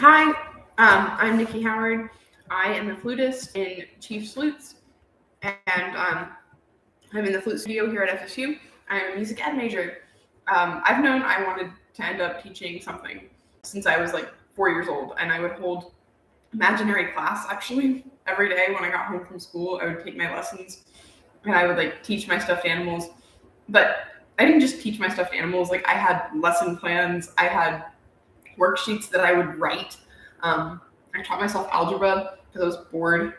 Hi, I'm Nikki Howard. I am a flutist in Chiefs Flutes, and I'm in the flute studio here at FSU. I'm a music ed major. I've known I wanted to end up teaching something since I was like 4 years old, and I would hold imaginary class actually every day when I got home from school. I would take my lessons, and I would like teach my stuffed animals. But I didn't just teach my stuffed animals. Like I had lesson plans. I had worksheets that I would write. I taught myself algebra because I was bored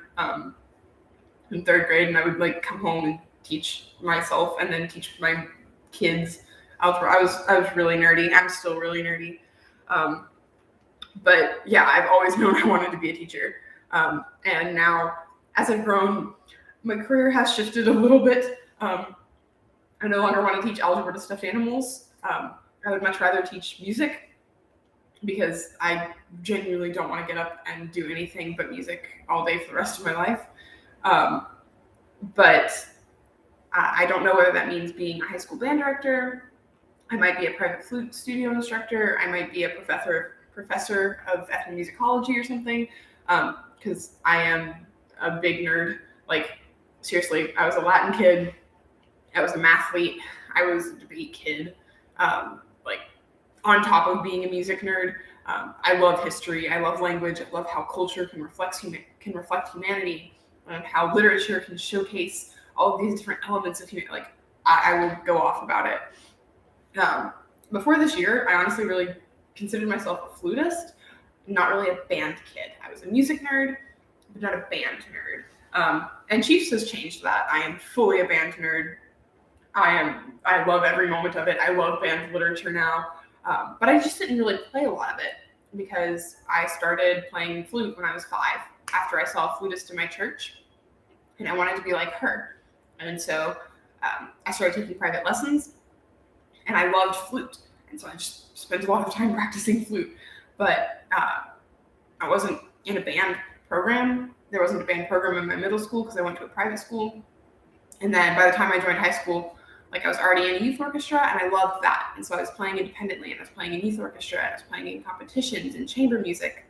in third grade, and I would like come home and teach myself, and then teach my kids algebra. I was really nerdy. I'm still really nerdy, but yeah, I've always known I wanted to be a teacher. And now, as I've grown, my career has shifted a little bit. I no longer want to teach algebra to stuffed animals. I would much rather teach music, because I genuinely don't want to get up and do anything but music all day for the rest of my life. But I don't know whether that means being a high school band director. I might be a private flute studio instructor. I might be a professor of ethnomusicology or something, because I am a big nerd. Like, seriously, I was a Latin kid. I was a mathlete. I was a debate kid. On top of being a music nerd, I love history. I love language. I love how culture can reflect humanity, and how literature can showcase all of these different elements of humanity. Like, I will go off about it. Before this year, I honestly really considered myself a flutist, not really a band kid. I was a music nerd, but not a band nerd. And Chiefs has changed that. I am fully a band nerd. I love every moment of it. I love band literature now. But I just didn't really play a lot of it because I started playing flute when I was 5, after I saw a flutist in my church, and I wanted to be like her. And so I started taking private lessons, and I loved flute. And so I just spent a lot of time practicing flute. But I wasn't in a band program. There wasn't a band program in my middle school because I went to a private school. And then by the time I joined high school, I was already in a youth orchestra, and I loved that. And so I was playing independently, and I was playing in youth orchestra, and I was playing in competitions and chamber music.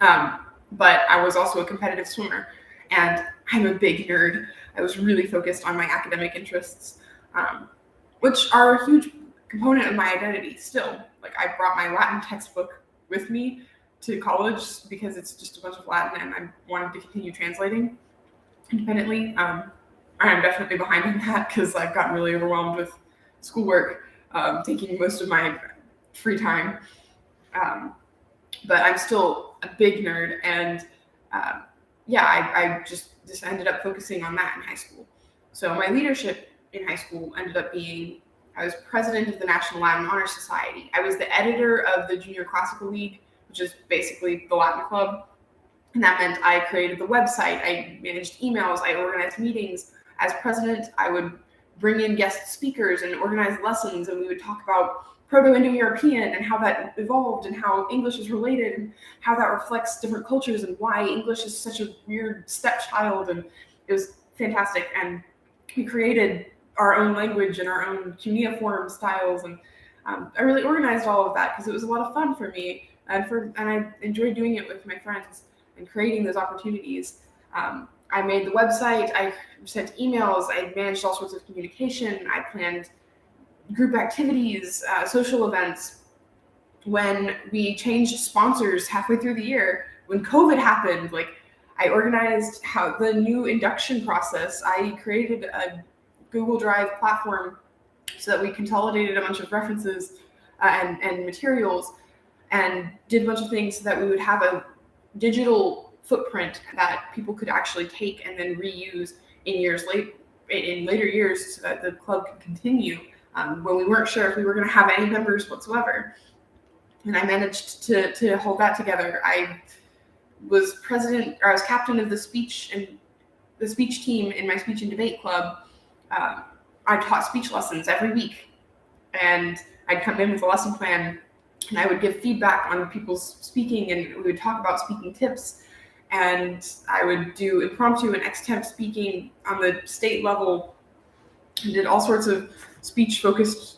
But I was also a competitive swimmer, and I'm a big nerd. I was really focused on my academic interests, which are a huge component of my identity still. I brought my Latin textbook with me to college because it's just a bunch of Latin, and I wanted to continue translating independently. I'm definitely behind on that because I've gotten really overwhelmed with schoolwork, taking most of my free time. But I'm still a big nerd, and I just ended up focusing on that in high school. So my leadership in high school ended up being, I was president of the National Latin Honor Society. I was the editor of the Junior Classical League, which is basically the Latin Club. And that meant I created the website, I managed emails, I organized meetings. As president, I would bring in guest speakers and organize lessons, and we would talk about Proto-Indo-European and how that evolved and how English is related and how that reflects different cultures and why English is such a weird stepchild. And it was fantastic. And we created our own language and our own cuneiform styles. And I really organized all of that because it was a lot of fun for me. And I enjoyed doing it with my friends and creating those opportunities. I made the website, I sent emails, I managed all sorts of communication, I planned group activities, social events. When we changed sponsors halfway through the year, when COVID happened, I organized how the new induction process. I created a Google Drive platform so that we consolidated a bunch of references and materials, and did a bunch of things so that we would have a digital footprint that people could actually take and then reuse in later years so that the club could continue when we weren't sure if we were going to have any members whatsoever. And I managed to hold that together. I was captain of the speech team in my speech and debate club. I taught speech lessons every week, and I'd come in with a lesson plan, and I would give feedback on people's speaking, and we would talk about speaking tips. And I would do impromptu and extemp speaking on the state level, and did all sorts of speech-focused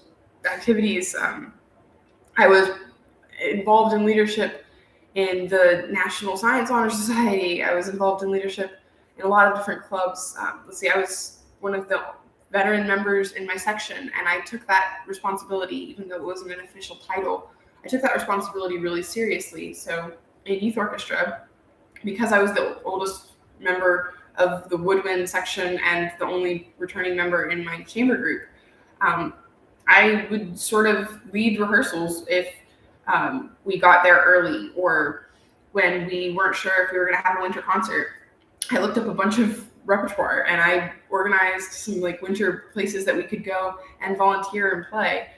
activities. I was involved in leadership in the National Science Honor Society. I was involved in leadership in a lot of different clubs. I was one of the veteran members in my section, and I took that responsibility, even though it wasn't an official title. I took that responsibility really seriously. So in youth orchestra, because I was the oldest member of the woodwind section and the only returning member in my chamber group, I would sort of lead rehearsals if we got there early, or when we weren't sure if we were going to have a winter concert. I looked up a bunch of repertoire and I organized some like winter places that we could go and volunteer and play,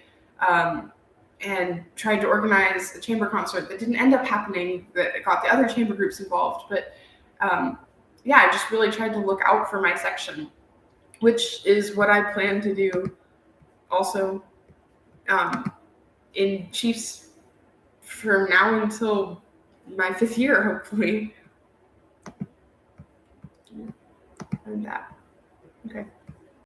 and tried to organize a chamber concert that didn't end up happening, that got the other chamber groups involved. But I just really tried to look out for my section, which is what I plan to do also in Chiefs from now until my 5th year, hopefully. And that. Okay.